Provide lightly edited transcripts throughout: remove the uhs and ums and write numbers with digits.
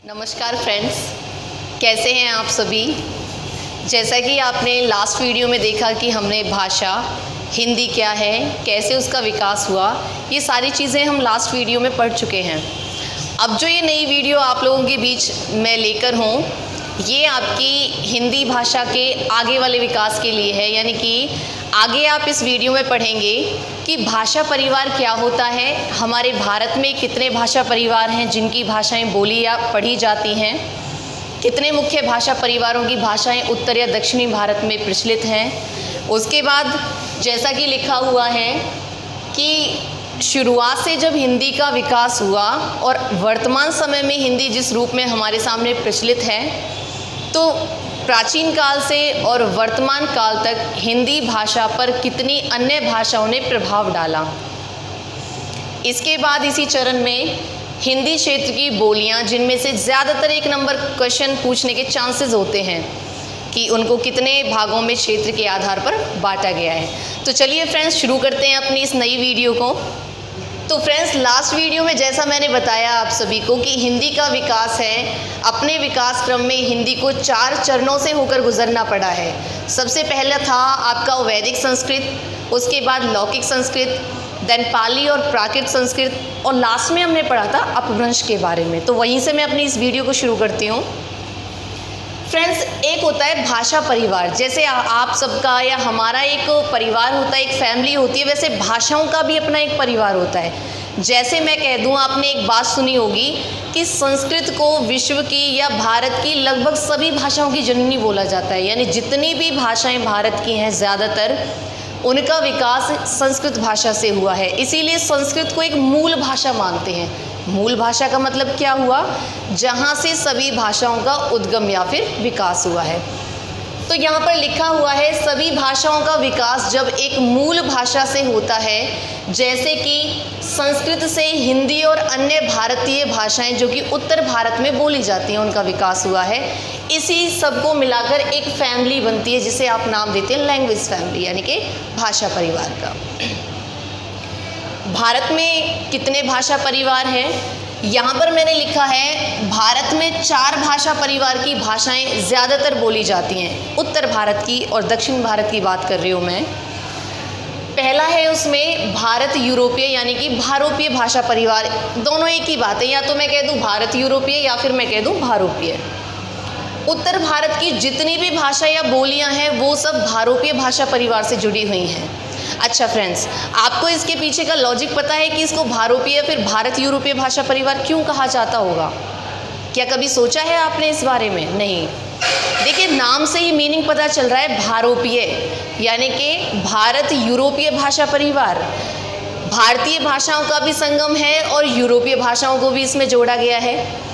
नमस्कार फ्रेंड्स, कैसे हैं आप सभी। जैसा कि आपने लास्ट वीडियो में देखा कि हमने भाषा हिंदी क्या है, कैसे उसका विकास हुआ, ये सारी चीज़ें हम लास्ट वीडियो में पढ़ चुके हैं। अब जो ये नई वीडियो आप लोगों के बीच मैं लेकर हूँ, ये आपकी हिंदी भाषा के आगे वाले विकास के लिए है। यानी कि आगे आप इस वीडियो में पढ़ेंगे कि भाषा परिवार क्या होता है, हमारे भारत में कितने भाषा परिवार हैं जिनकी भाषाएं बोली या पढ़ी जाती हैं, कितने मुख्य भाषा परिवारों की भाषाएं उत्तर या दक्षिणी भारत में प्रचलित हैं। उसके बाद जैसा कि लिखा हुआ है कि शुरुआत से जब हिंदी का विकास हुआ और वर्तमान समय में हिंदी जिस रूप में हमारे सामने प्रचलित है, तो प्राचीन काल से और वर्तमान काल तक हिंदी भाषा पर कितनी अन्य भाषाओं ने प्रभाव डाला। इसके बाद इसी चरण में हिंदी क्षेत्र की बोलियां, जिनमें से ज़्यादातर एक नंबर क्वेश्चन पूछने के चांसेस होते हैं कि उनको कितने भागों में क्षेत्र के आधार पर बांटा गया है। तो चलिए फ्रेंड्स, शुरू करते हैं अपनी इस नई वीडियो को। तो फ्रेंड्स, लास्ट वीडियो में जैसा मैंने बताया आप सभी को कि हिंदी का विकास है, अपने विकास क्रम में हिंदी को 4 चरणों से होकर गुजरना पड़ा है। सबसे पहला था आपका वैदिक संस्कृत, उसके बाद लौकिक संस्कृत, देन पाली और प्राकृत संस्कृत, और लास्ट में हमने पढ़ा था अपभ्रंश के बारे में। तो वहीं से मैं अपनी इस वीडियो को शुरू करती हूँ। फ्रेंड्स, एक होता है भाषा परिवार, जैसे आप सबका या हमारा एक परिवार होता है, एक फैमिली होती है, वैसे भाषाओं का भी अपना एक परिवार होता है। जैसे मैं कह दूं, आपने एक बात सुनी होगी कि संस्कृत को विश्व की या भारत की लगभग सभी भाषाओं की जननी बोला जाता है। यानी जितनी भी भाषाएं भारत की हैं, ज़्यादातर उनका विकास संस्कृत भाषा से हुआ है। इसीलिए संस्कृत को एक मूल भाषा मानते हैं। मूल भाषा का मतलब क्या हुआ? जहाँ से सभी भाषाओं का उद्गम या फिर विकास हुआ है। तो यहाँ पर लिखा हुआ है सभी भाषाओं का विकास जब एक मूल भाषा से होता है, जैसे कि संस्कृत से हिंदी और अन्य भारतीय भाषाएं जो कि उत्तर भारत में बोली जाती हैं, उनका विकास हुआ है। इसी सबको मिलाकर एक फैमिली बनती है, जिसे आप नाम देते हैं लैंग्वेज फैमिली, यानी कि भाषा परिवार का। भारत में कितने भाषा परिवार हैं? यहाँ पर मैंने लिखा है भारत में 4 भाषा परिवार की भाषाएं ज़्यादातर बोली जाती हैं। उत्तर भारत की और दक्षिण भारत की बात कर रही हूँ मैं। पहला है उसमें भारत यूरोपीय, यानी कि भारोपीय भाषा परिवार। दोनों एक ही बात है, या तो मैं कह दूँ भारत यूरोपीय या फिर मैं कह दूँ भारोपीय। उत्तर भारत की जितनी भी भाषा या बोलियाँ हैं, वो सब भारोपीय भाषा परिवार से जुड़ी हुई हैं। अच्छा फ्रेंड्स, आपको इसके पीछे का लॉजिक पता है कि इसको भारोपीय या फिर भारत यूरोपीय भाषा परिवार क्यों कहा जाता होगा? क्या कभी सोचा है आपने इस बारे में? नहीं। देखिए, नाम से ही मीनिंग पता चल रहा है, भारोपीय यानी कि भारत यूरोपीय भाषा परिवार। भारतीय भाषाओं का भी संगम है और यूरोपीय भाषाओं को भी इसमें जोड़ा गया है।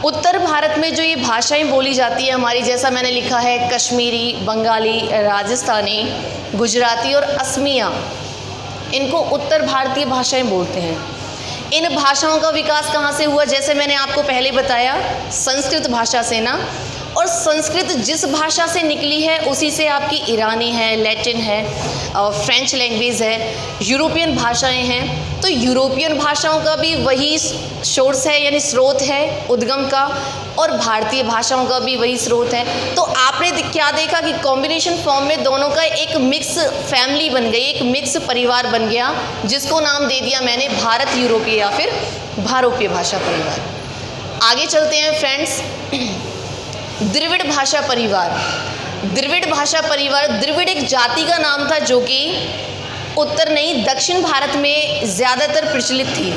उत्तर भारत में जो ये भाषाएं बोली जाती है हमारी, जैसा मैंने लिखा है, कश्मीरी, बंगाली, राजस्थानी, गुजराती और असमिया, इनको उत्तर भारतीय भाषाएं बोलते हैं। इन भाषाओं का विकास कहाँ से हुआ? जैसे मैंने आपको पहले बताया, संस्कृत भाषा से ना। और संस्कृत जिस भाषा से निकली है उसी से आपकी ईरानी है, लैटिन है, फ्रेंच लैंग्वेज है, यूरोपियन भाषाएं हैं। तो यूरोपियन भाषाओं का भी वही सोर्स है, यानी स्रोत है उद्गम का, और भारतीय भाषाओं का भी वही स्रोत है। तो आपने क्या देखा कि कॉम्बिनेशन फॉर्म में दोनों का एक मिक्स फैमिली बन गई, एक मिक्स परिवार बन गया, जिसको नाम दे दिया मैंने भारत यूरोपीय या फिर भारोपीय भाषा परिवार। आगे चलते हैं फ्रेंड्स। द्रविड़ भाषा परिवार। द्रविड़ भाषा परिवार, द्रविड़ एक जाति का नाम था जो कि उत्तर नहीं, दक्षिण भारत में ज़्यादातर प्रचलित थी।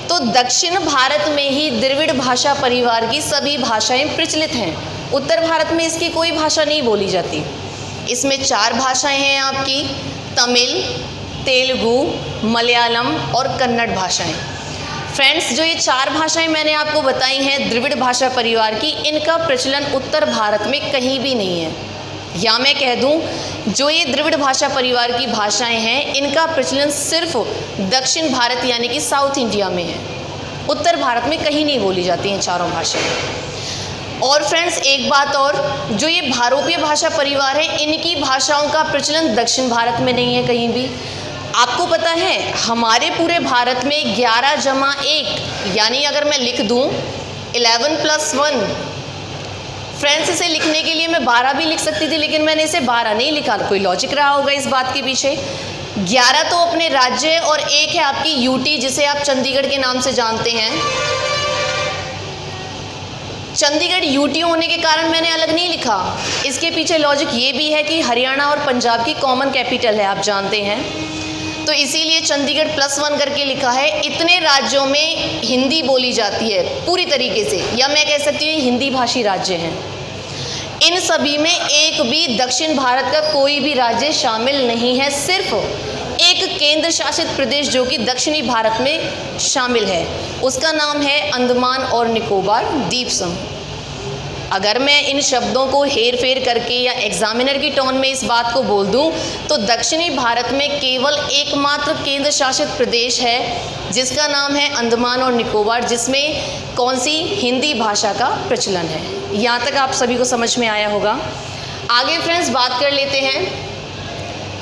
तो दक्षिण भारत में ही द्रविड़ भाषा परिवार की सभी भाषाएं प्रचलित हैं। उत्तर भारत में इसकी कोई भाषा नहीं बोली जाती। इसमें 4 भाषाएं हैं आपकी, तमिल, तेलुगु, मलयालम और कन्नड़ भाषाएं। फ्रेंड्स, जो ये 4 भाषाएं मैंने आपको बताई हैं द्रविड़ भाषा परिवार की, इनका प्रचलन उत्तर भारत में कहीं भी नहीं है। या मैं कह दूं, जो ये द्रविड़ भाषा परिवार की भाषाएं हैं, इनका प्रचलन सिर्फ दक्षिण भारत यानी कि साउथ इंडिया में है। उत्तर भारत में कहीं नहीं बोली जाती हैं चारों भाषाएं। और फ्रेंड्स, एक बात और, जो ये भारोपीय भाषा परिवार है, इनकी भाषाओं का प्रचलन दक्षिण भारत में नहीं है कहीं भी। आपको पता है, हमारे पूरे भारत में 11 जमा 1, यानी अगर मैं लिख दूं 11+1। फ्रेंड्स, इसे लिखने के लिए मैं 12 भी लिख सकती थी, लेकिन मैंने इसे 12 नहीं लिखा। कोई लॉजिक रहा होगा इस बात के पीछे। 11 तो अपने राज्य और एक है आपकी यूटी, जिसे आप चंडीगढ़ के नाम से जानते हैं। चंडीगढ़ यूटी होने के कारण मैंने अलग नहीं लिखा। इसके पीछे लॉजिक ये भी है कि हरियाणा और पंजाब की कॉमन कैपिटल है, आप जानते हैं, तो इसीलिए चंडीगढ़ +1 करके लिखा है। इतने राज्यों में हिंदी बोली जाती है पूरी तरीके से, या मैं कह सकती हूँ हिंदी भाषी राज्य हैं। इन सभी में एक भी दक्षिण भारत का कोई भी राज्य शामिल नहीं है, सिर्फ एक केंद्र शासित प्रदेश जो कि दक्षिणी भारत में शामिल है, उसका नाम है अंडमान और निकोबार द्वीप समूह। अगर मैं इन शब्दों को हेर फेर करके या एग्जामिनर की टोन में इस बात को बोल दूं, तो दक्षिणी भारत में केवल एकमात्र केंद्र शासित प्रदेश है जिसका नाम है अंडमान और निकोबार, जिसमें कौन सी हिंदी भाषा का प्रचलन है। यहाँ तक आप सभी को समझ में आया होगा। आगे फ्रेंड्स बात कर लेते हैं।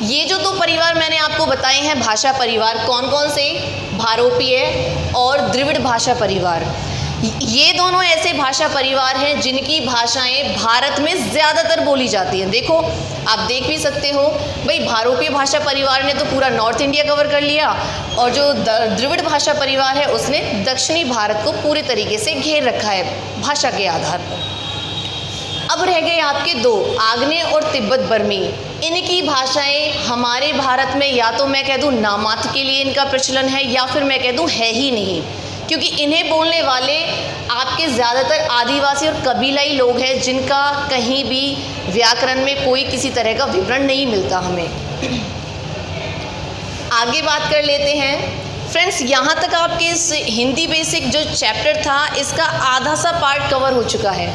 ये जो 2 परिवार मैंने आपको बताए हैं भाषा परिवार, कौन कौन से? भारोपीय और द्रविड़ भाषा परिवार। ये दोनों ऐसे भाषा परिवार हैं जिनकी भाषाएं भारत में ज़्यादातर बोली जाती हैं। देखो, आप देख भी सकते हो भाई, भारोपीय भाषा परिवार ने तो पूरा नॉर्थ इंडिया कवर कर लिया, और जो द्रविड़ भाषा परिवार है उसने दक्षिणी भारत को पूरे तरीके से घेर रखा है भाषा के आधार पर। अब रह गए आपके 2, आग्नेय और तिब्बत बर्मी। इनकी भाषाएं हमारे भारत में या तो मैं कह दूं नामात्र के लिए इनका प्रचलन है, या फिर मैं कह दूं है ही नहीं, क्योंकि इन्हें बोलने वाले आपके ज़्यादातर आदिवासी और कबीलाई लोग हैं जिनका कहीं भी व्याकरण में कोई किसी तरह का विवरण नहीं मिलता हमें। आगे बात कर लेते हैं फ्रेंड्स। यहाँ तक आपके इस हिंदी बेसिक जो चैप्टर था, इसका आधा सा पार्ट कवर हो चुका है।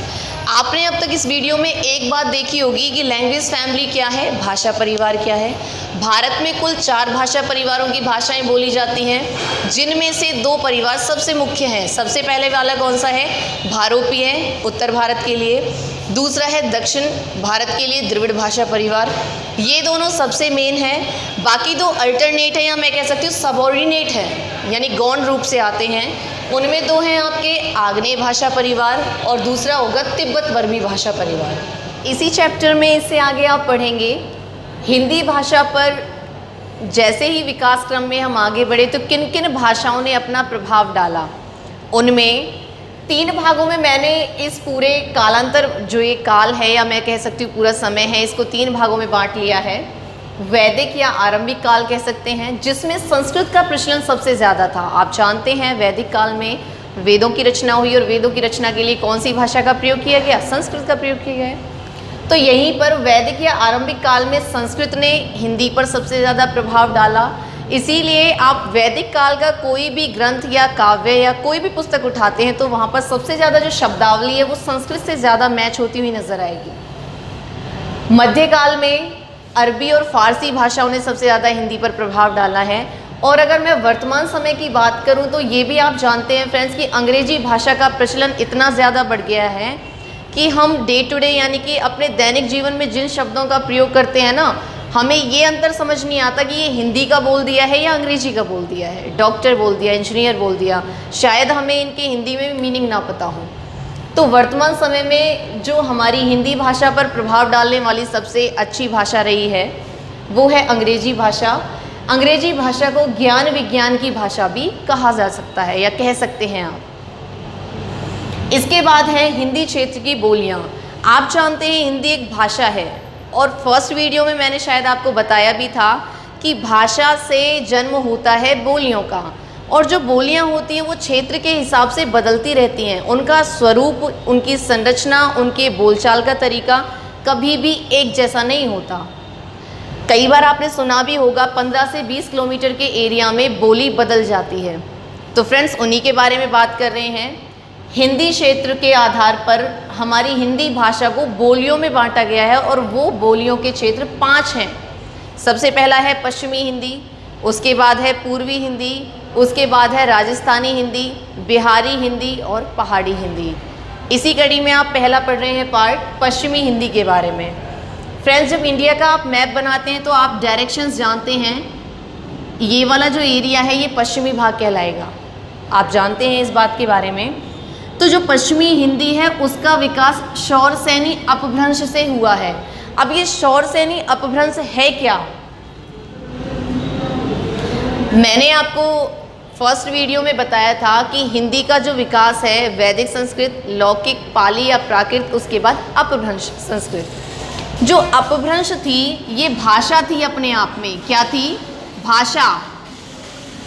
आपने अब तक इस वीडियो में एक बात देखी होगी कि लैंग्वेज फैमिली क्या है, भाषा परिवार क्या है। भारत में कुल 4 भाषा परिवारों की भाषाएं बोली जाती हैं, जिनमें से 2 परिवार सबसे मुख्य हैं। सबसे पहले वाला कौन सा है? भारोपीय, उत्तर भारत के लिए। दूसरा है दक्षिण भारत के लिए द्रविड़ भाषा परिवार। ये दोनों सबसे मेन हैं। बाकी 2 अल्टरनेट है, या मैं कह सकती हूँ सबऑर्डिनेट है, यानी गौण रूप से आते हैं। उनमें 2 हैं आपके आग्नेय भाषा परिवार, और दूसरा होगा तिब्बत बर्मी भाषा परिवार। इसी चैप्टर में इससे आगे आप पढ़ेंगे हिंदी भाषा पर जैसे ही विकास क्रम में हम आगे बढ़े तो किन किन भाषाओं ने अपना प्रभाव डाला। उनमें 3 भागों में मैंने इस पूरे कालांतर, जो ये काल है या मैं कह सकती हूँ पूरा समय है, इसको 3 भागों में बांट लिया है। वैदिक या आरंभिक काल कह सकते हैं, जिसमें संस्कृत का प्रचलन सबसे ज़्यादा था। आप जानते हैं वैदिक काल में वेदों की रचना हुई, और वेदों की रचना के लिए कौन सी भाषा का प्रयोग किया गया? संस्कृत का प्रयोग किया गया। तो यहीं पर वैदिक या आरंभिक काल में संस्कृत ने हिंदी पर सबसे ज़्यादा प्रभाव डाला। इसीलिए आप वैदिक काल का कोई भी ग्रंथ या काव्य या कोई भी पुस्तक उठाते हैं तो वहाँ पर सबसे ज़्यादा जो शब्दावली है वो संस्कृत से ज़्यादा मैच होती हुई नजर आएगी। मध्यकाल में अरबी और फारसी भाषाओं ने सबसे ज़्यादा हिंदी पर प्रभाव डाला है। और अगर मैं वर्तमान समय की बात करूं तो ये भी आप जानते हैं फ्रेंड्स कि अंग्रेजी भाषा का प्रचलन इतना ज़्यादा बढ़ गया है कि हम डे टू डे यानी कि अपने दैनिक जीवन में जिन शब्दों का प्रयोग करते हैं ना, हमें ये अंतर समझ नहीं आता कि ये हिंदी का बोल दिया है या अंग्रेजी का बोल दिया है। डॉक्टर बोल दिया, इंजीनियर बोल दिया, शायद हमें इनके हिंदी में भी मीनिंग ना पता हो। तो वर्तमान समय में जो हमारी हिंदी भाषा पर प्रभाव डालने वाली सबसे अच्छी भाषा रही है वो है अंग्रेजी भाषा। अंग्रेजी भाषा को ज्ञान विज्ञान की भाषा भी कहा जा सकता है या कह सकते हैं आप। इसके बाद है हिंदी क्षेत्र की बोलियां। आप जानते हैं हिंदी एक भाषा है और फर्स्ट वीडियो में मैंने शायद आपको बताया भी था कि भाषा से जन्म होता है बोलियों का, और जो बोलियां होती हैं वो क्षेत्र के हिसाब से बदलती रहती हैं। उनका स्वरूप, उनकी संरचना, उनके बोलचाल का तरीका कभी भी एक जैसा नहीं होता। कई बार आपने सुना भी होगा 15 से 20 किलोमीटर के एरिया में बोली बदल जाती है। तो फ्रेंड्स उन्हीं के बारे में बात कर रहे हैं। हिंदी क्षेत्र के आधार पर हमारी हिंदी भाषा को बोलियों में बांटा गया है और वो बोलियों के क्षेत्र 5 हैं। सबसे पहला है पश्चिमी हिंदी, उसके बाद है पूर्वी हिंदी, उसके बाद है राजस्थानी हिंदी, बिहारी हिंदी और पहाड़ी हिंदी। इसी कड़ी में आप पहला पढ़ रहे हैं पार्ट पश्चिमी हिंदी के बारे में। फ्रेंड्स जब इंडिया का आप मैप बनाते हैं तो आप डायरेक्शंस जानते हैं। ये वाला जो एरिया है ये पश्चिमी भाग कहलाएगा, आप जानते हैं इस बात के बारे में। तो जो पश्चिमी हिंदी है उसका विकास शौरसेनी अपभ्रंश से हुआ है। अब ये शौरसेनी अपभ्रंश है क्या? मैंने आपको फर्स्ट वीडियो में बताया था कि हिंदी का जो विकास है वैदिक संस्कृत, लौकिक, पाली या प्राकृत, उसके बाद अपभ्रंश संस्कृत। जो अपभ्रंश थी ये भाषा थी अपने आप में, क्या थी? भाषा।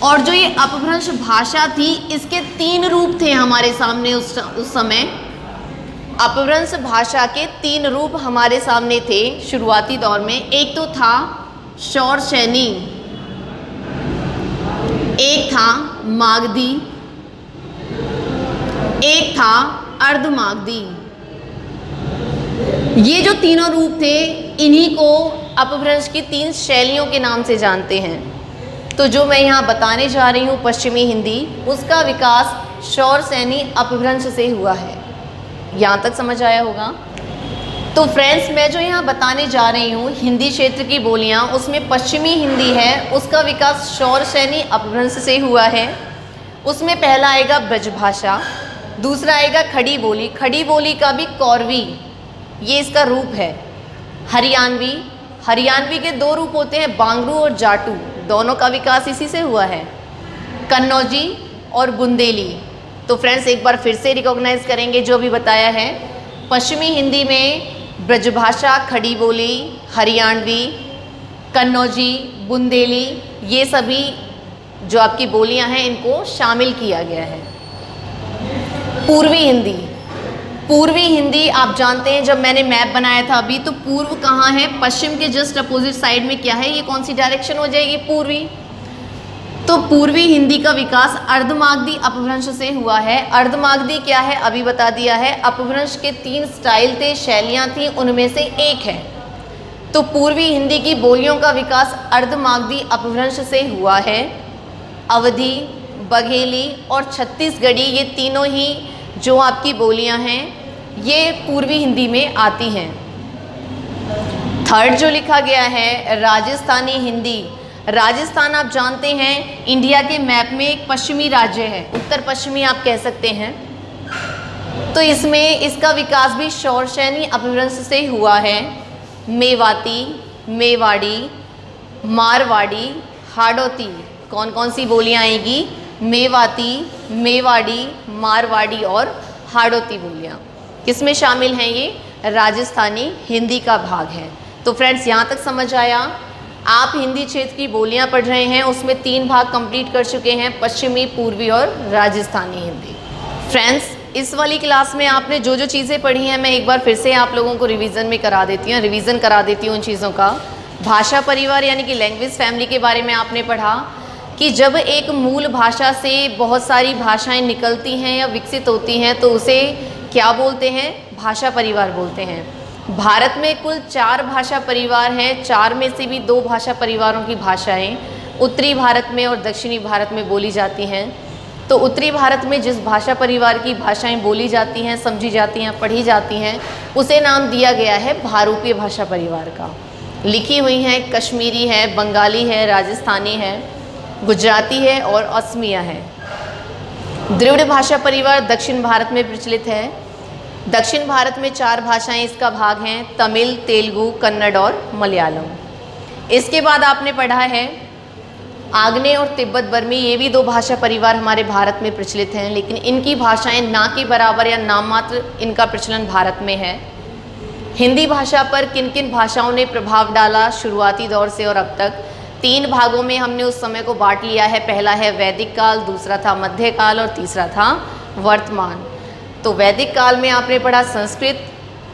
और जो ये अपभ्रंश भाषा थी इसके 3 रूप थे हमारे सामने उस समय। अपभ्रंश भाषा के 3 रूप हमारे सामने थे शुरुआती दौर में। एक तो था शौरसेनी, एक था मागधी, एक था अर्धमागधी। ये जो तीनों रूप थे इन्हीं को अपभ्रंश की 3 शैलियों के नाम से जानते हैं। तो जो मैं यहाँ बताने जा रही हूँ पश्चिमी हिंदी, उसका विकास शौरसेनी अपभ्रंश से हुआ है। यहाँ तक समझ आया होगा? तो फ्रेंड्स, मैं जो यहाँ बताने जा रही हूँ हिंदी क्षेत्र की बोलियाँ, उसमें पश्चिमी हिंदी है उसका विकास शौरसेनी अपभ्रंश से हुआ है। उसमें पहला आएगा ब्रजभाषा, दूसरा आएगा खड़ी बोली। खड़ी बोली का भी कौरवी, ये इसका रूप है। हरियाणवी, हरियाणवी के 2 रूप होते हैं, बांगरू और जाटू, दोनों का विकास इसी से हुआ है। कन्नौजी और बुंदेली। तो फ्रेंड्स एक बार फिर से रिकॉग्नाइज करेंगे जो भी बताया है। पश्चिमी हिंदी में ब्रजभाषा, खड़ी बोली, हरियाणवी, कन्नौजी, बुंदेली, ये सभी जो आपकी बोलियां हैं इनको शामिल किया गया है। पूर्वी हिंदी, पूर्वी हिंदी आप जानते हैं जब मैंने मैप बनाया था अभी, तो पूर्व कहाँ है? पश्चिम के जस्ट अपोजिट साइड में क्या है? ये कौन सी डायरेक्शन हो जाएगी? पूर्वी। तो पूर्वी हिंदी का विकास अर्धमागधी अपभ्रंश से हुआ है। अर्धमागधी क्या है अभी बता दिया है। अपभ्रंश के 3 स्टाइल थे, शैलियाँ थी, उनमें से एक है। तो पूर्वी हिंदी की बोलियों का विकास अर्धमागधी अपभ्रंश से हुआ है। अवधी, बघेली और छत्तीसगढ़ी, ये तीनों ही जो आपकी बोलियां हैं ये पूर्वी हिंदी में आती हैं। थर्ड जो लिखा गया है राजस्थानी हिंदी। राजस्थान आप जानते हैं इंडिया के मैप में एक पश्चिमी राज्य है, उत्तर पश्चिमी आप कह सकते हैं। तो इसमें इसका विकास भी शौरसेनी अपभ्रंश से हुआ है। मेवाती, मेवाड़ी, मारवाड़ी, हाड़ौती, कौन कौन सी बोलियां आएगी? मेवाती, मेवाड़ी, मारवाड़ी और हाड़ौती बोलियां किसमें शामिल हैं? ये राजस्थानी हिंदी का भाग है। तो फ्रेंड्स यहाँ तक समझ आया? आप हिंदी क्षेत्र की बोलियां पढ़ रहे हैं, उसमें 3 भाग कंप्लीट कर चुके हैं, पश्चिमी, पूर्वी और राजस्थानी हिंदी। फ्रेंड्स इस वाली क्लास में आपने जो जो चीज़ें पढ़ी हैं मैं एक बार फिर से आप लोगों को रिवीजन करा देती हूँ उन चीज़ों का। भाषा परिवार यानी कि लैंग्वेज फैमिली के बारे में आपने पढ़ा कि जब एक मूल भाषा से बहुत सारी भाषाएं निकलती हैं या विकसित होती हैं तो उसे क्या बोलते हैं? भाषा परिवार बोलते हैं। भारत में कुल 4 भाषा परिवार हैं। 4 में से भी 2 भाषा परिवारों की भाषाएं उत्तरी भारत में और दक्षिणी भारत में बोली जाती हैं। तो उत्तरी भारत में जिस भाषा परिवार की भाषाएं बोली जाती हैं, समझी जाती हैं, पढ़ी जाती हैं, उसे नाम दिया गया है भारूपीय भाषा परिवार का। लिखी हुई हैं कश्मीरी है, बंगाली है, राजस्थानी है, गुजराती है और असमिया है। द्रविड़ भाषा परिवार दक्षिण भारत में प्रचलित है। दक्षिण भारत में 4 भाषाएं इसका भाग हैं, तमिल, तेलुगु, कन्नड़ और मलयालम। इसके बाद आपने पढ़ा है आग्नेय और तिब्बत बर्मी, ये भी 2 भाषा परिवार हमारे भारत में प्रचलित हैं, लेकिन इनकी भाषाएं ना के बराबर या नाम मात्र इनका प्रचलन भारत में है। हिंदी भाषा पर किन किन भाषाओं ने प्रभाव डाला शुरुआती दौर से और अब तक? 3 भागों में हमने उस समय को बांट लिया है। पहला है वैदिक काल, दूसरा था मध्यकाल और तीसरा था वर्तमान। तो वैदिक काल में आपने पढ़ा संस्कृत,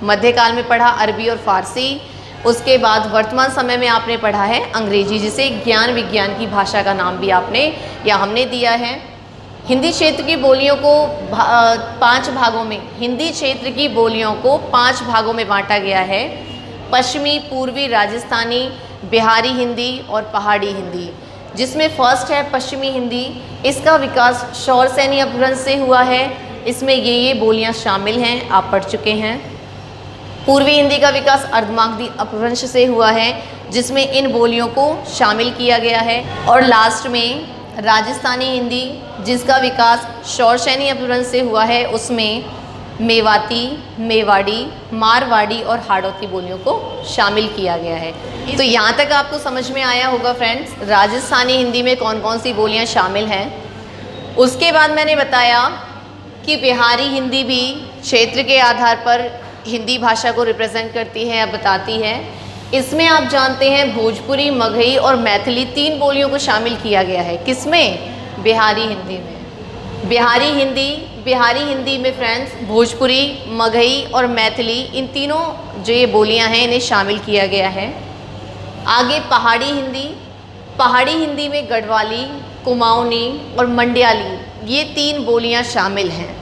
मध्यकाल में पढ़ा अरबी और फारसी, उसके बाद वर्तमान समय में आपने पढ़ा है अंग्रेजी, जिसे ज्ञान विज्ञान की भाषा का नाम भी आपने या हमने दिया है। हिंदी क्षेत्र की बोलियों को 5 भागों में, हिंदी क्षेत्र की बोलियों को 5 भागों में बांटा गया है। पश्चिमी, पूर्वी, राजस्थानी, बिहारी हिंदी और पहाड़ी हिंदी, जिसमें फर्स्ट है पश्चिमी हिंदी। इसका विकास शौरसेनी अपभ्रंश से हुआ है। इसमें ये बोलियां शामिल हैं, आप पढ़ चुके हैं। पूर्वी हिंदी का विकास अर्धमागधी अपभ्रंश से हुआ है, जिसमें इन बोलियों को शामिल किया गया है। और लास्ट में राजस्थानी हिंदी, जिसका विकास शौरसेनी अपभ्रंश से हुआ है, उसमें मेवाती, मेवाड़ी, मारवाड़ी और हाड़ौती बोलियों को शामिल किया गया है। तो यहाँ तक आपको समझ में आया होगा फ्रेंड्स, राजस्थानी हिंदी में कौन कौन सी बोलियाँ शामिल हैं। उसके बाद मैंने बताया कि बिहारी हिंदी भी क्षेत्र के आधार पर हिंदी भाषा को रिप्रेजेंट करती है या बताती है। इसमें आप जानते हैं भोजपुरी, मगही और मैथिली 3 बोलियों को शामिल किया गया है। किसमें? बिहारी हिंदी में। बिहारी हिंदी में फ्रेंड्स भोजपुरी, मगही और मैथिली, इन तीनों जो ये बोलियां हैं इन्हें शामिल किया गया है। आगे पहाड़ी हिंदी में गढ़वाली, कुमाऊनी और मंडयाली, ये 3 बोलियां शामिल हैं।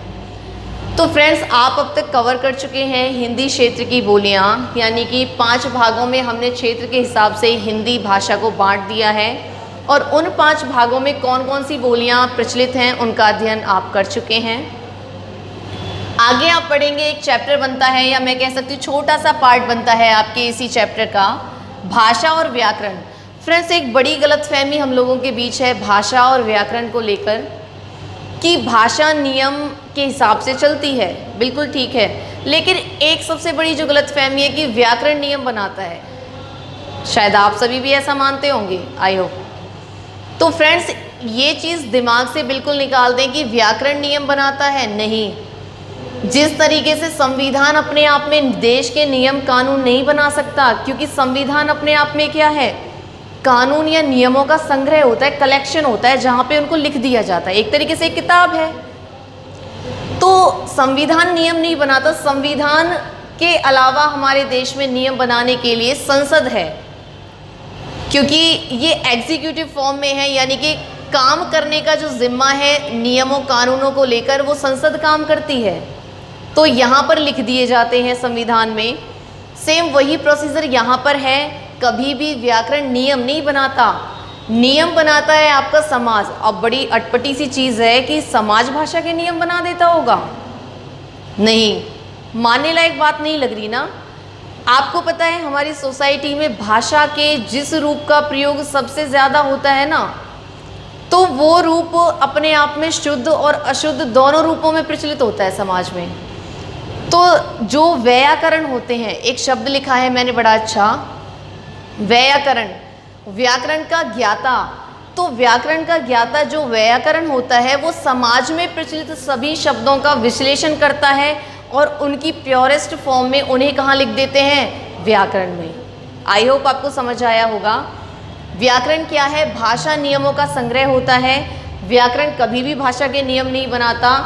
तो फ्रेंड्स, आप अब तक कवर कर चुके हैं हिंदी क्षेत्र की बोलियां, यानी कि 5 भागों में हमने क्षेत्र के हिसाब से हिंदी भाषा को बांट दिया है और उन 5 भागों में कौन कौन सी बोलियां प्रचलित हैं उनका अध्ययन आप कर चुके हैं। आगे आप पढ़ेंगे, एक चैप्टर बनता है, या मैं कह सकती हूँ छोटा सा पार्ट बनता है आपके इसी चैप्टर का, भाषा और व्याकरण। फ्रेंड्स, एक बड़ी गलतफहमी हम लोगों के बीच है भाषा और व्याकरण को लेकर कि भाषा नियम के हिसाब से चलती है, बिल्कुल ठीक है, लेकिन एक सबसे बड़ी जो गलतफहमी है कि व्याकरण नियम बनाता है। शायद आप सभी भी ऐसा मानते होंगे, आई होप। तो फ्रेंड्स, ये चीज़ दिमाग से बिल्कुल निकाल दें कि व्याकरण नियम बनाता है, नहीं। जिस तरीके से संविधान अपने आप में देश के नियम कानून नहीं बना सकता, क्योंकि संविधान अपने आप में क्या है? कानून या नियमों का संग्रह होता है, कलेक्शन होता है, जहाँ पे उनको लिख दिया जाता है। एक तरीके से एक किताब है। तो संविधान नियम नहीं बनाता। संविधान के अलावा हमारे देश में नियम बनाने के लिए संसद है, क्योंकि ये एग्जीक्यूटिव फॉर्म में है, यानी कि काम करने का जो जिम्मा है नियमों कानूनों को लेकर वो संसद काम करती है। तो यहाँ पर लिख दिए जाते हैं संविधान में। सेम वही प्रोसीजर यहाँ पर है। कभी भी व्याकरण नियम नहीं बनाता, नियम बनाता है आपका समाज। अब बड़ी अटपटी सी चीज़ है कि समाज भाषा के नियम बना देता होगा, नहीं, मानने लायक बात नहीं लग रही ना। आपको पता है हमारी सोसाइटी में भाषा के जिस रूप का प्रयोग सबसे ज़्यादा होता है ना, तो वो रूप अपने आप में शुद्ध और अशुद्ध दोनों रूपों में प्रचलित होता है समाज में। तो जो व्याकरण होते हैं, एक शब्द लिखा है मैंने बड़ा अच्छा, व्याकरण, व्याकरण का ज्ञाता। तो व्याकरण का ज्ञाता जो व्याकरण होता है वो समाज में प्रचलित सभी शब्दों का विश्लेषण करता है और उनकी प्योरेस्ट फॉर्म में उन्हें कहाँ लिख देते हैं? व्याकरण में। आई होप आपको समझ आया होगा। व्याकरण क्या है? भाषा नियमों का संग्रह होता है। व्याकरण कभी भी भाषा के नियम नहीं बनाता,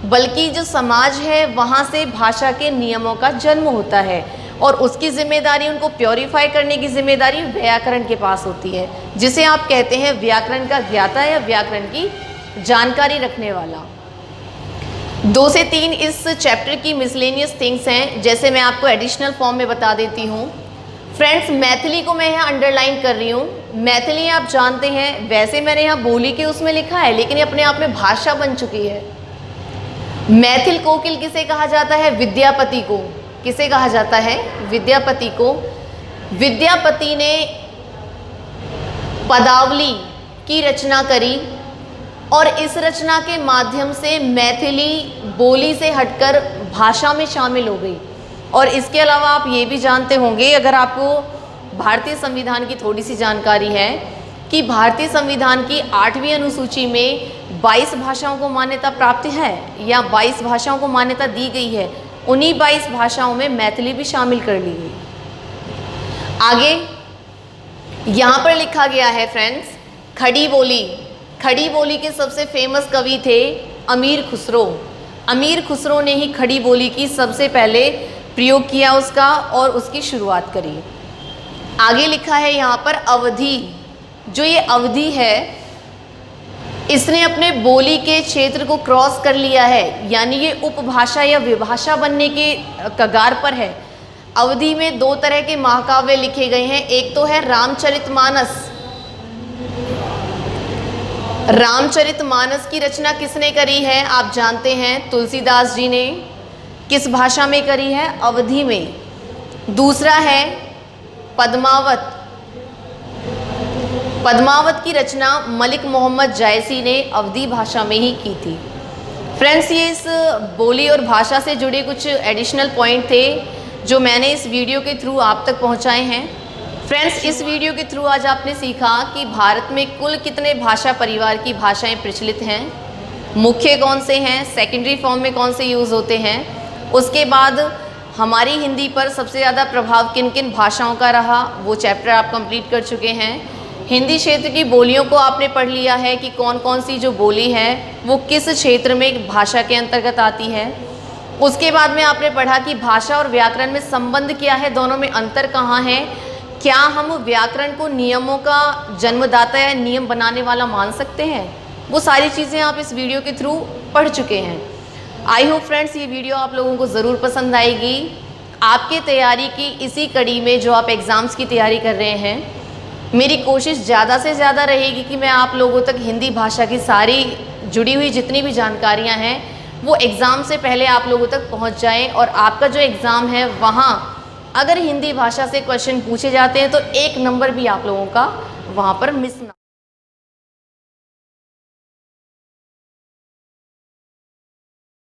बल्कि जो समाज है वहाँ से भाषा के नियमों का जन्म होता है और उसकी जिम्मेदारी, उनको प्योरीफाई करने की जिम्मेदारी व्याकरण के पास होती है, जिसे आप कहते हैं व्याकरण का ज्ञाता या व्याकरण की जानकारी रखने वाला। 2 से 3 इस चैप्टर की मिसलेनियस थिंग्स हैं, जैसे मैं आपको एडिशनल फॉर्म में बता देती हूँ। फ्रेंड्स, मैथिली को मैं यहाँ अंडरलाइन कर रही हूँ। मैथिली आप जानते हैं, वैसे मैंने यहाँ बोली के उसमें लिखा है, लेकिन ये अपने आप में भाषा बन चुकी है। मैथिल कोकिल किसे कहा जाता है? विद्यापति को। किसे कहा जाता है? विद्यापति को। विद्यापति ने पदावली की रचना करी और इस रचना के माध्यम से मैथिली बोली से हटकर भाषा में शामिल हो गई। और इसके अलावा आप ये भी जानते होंगे, अगर आपको भारतीय संविधान की थोड़ी सी जानकारी है, कि भारतीय संविधान की 8वीं अनुसूची में 22 भाषाओं को मान्यता प्राप्त है या 22 भाषाओं को मान्यता दी गई है। उन्हीं 22 भाषाओं में मैथिली भी शामिल कर ली गई। आगे यहाँ पर लिखा गया है फ्रेंड्स, खड़ी बोली। खड़ी बोली के सबसे फेमस कवि थे अमीर खुसरो। अमीर खुसरो ने ही खड़ी बोली की सबसे पहले प्रयोग किया उसका और उसकी शुरुआत करी। आगे लिखा है यहाँ पर अवधि। जो ये अवधि है, इसने अपने बोली के क्षेत्र को क्रॉस कर लिया है, यानी ये उपभाषा या विभाषा बनने के कगार पर है। अवधि में 2 तरह के महाकाव्य लिखे गए हैं। एक तो है रामचरितमानस। रामचरितमानस की रचना किसने करी है? आप जानते हैं, तुलसीदास जी ने। किस भाषा में करी है? अवधि में। दूसरा है पद्मावत। पद्मावत की रचना मलिक मोहम्मद जायसी ने अवधी भाषा में ही की थी। फ्रेंड्स, ये इस बोली और भाषा से जुड़े कुछ एडिशनल पॉइंट थे जो मैंने इस वीडियो के थ्रू आप तक पहुंचाए हैं। फ्रेंड्स, इस वीडियो के थ्रू आज आपने सीखा कि भारत में कुल कितने भाषा परिवार की भाषाएं प्रचलित हैं, मुख्य कौन से हैं, सेकेंडरी फॉर्म में कौन से यूज़ होते हैं। उसके बाद हमारी हिंदी पर सबसे ज़्यादा प्रभाव किन किन भाषाओं का रहा, वो चैप्टर आप कंप्लीट कर चुके हैं। हिंदी क्षेत्र की बोलियों को आपने पढ़ लिया है कि कौन कौन सी जो बोली है वो किस क्षेत्र में भाषा के अंतर्गत आती है। उसके बाद में आपने पढ़ा कि भाषा और व्याकरण में संबंध क्या है, दोनों में अंतर कहाँ है, क्या हम व्याकरण को नियमों का जन्मदाता या नियम बनाने वाला मान सकते हैं। वो सारी चीज़ें आप इस वीडियो के थ्रू पढ़ चुके हैं। आई होप फ्रेंड्स ये वीडियो आप लोगों को ज़रूर पसंद आएगी। आपके तैयारी की इसी कड़ी में जो आप एग्ज़ाम्स की तैयारी कर रहे हैं, मेरी कोशिश ज़्यादा से ज़्यादा रहेगी कि मैं आप लोगों तक हिंदी भाषा की सारी जुड़ी हुई जितनी भी जानकारियाँ हैं वो एग्ज़ाम से पहले आप लोगों तक पहुँच जाएँ, और आपका जो एग्ज़ाम है वहाँ अगर हिंदी भाषा से क्वेश्चन पूछे जाते हैं तो 1 नंबर भी आप लोगों का वहाँ पर मिस ना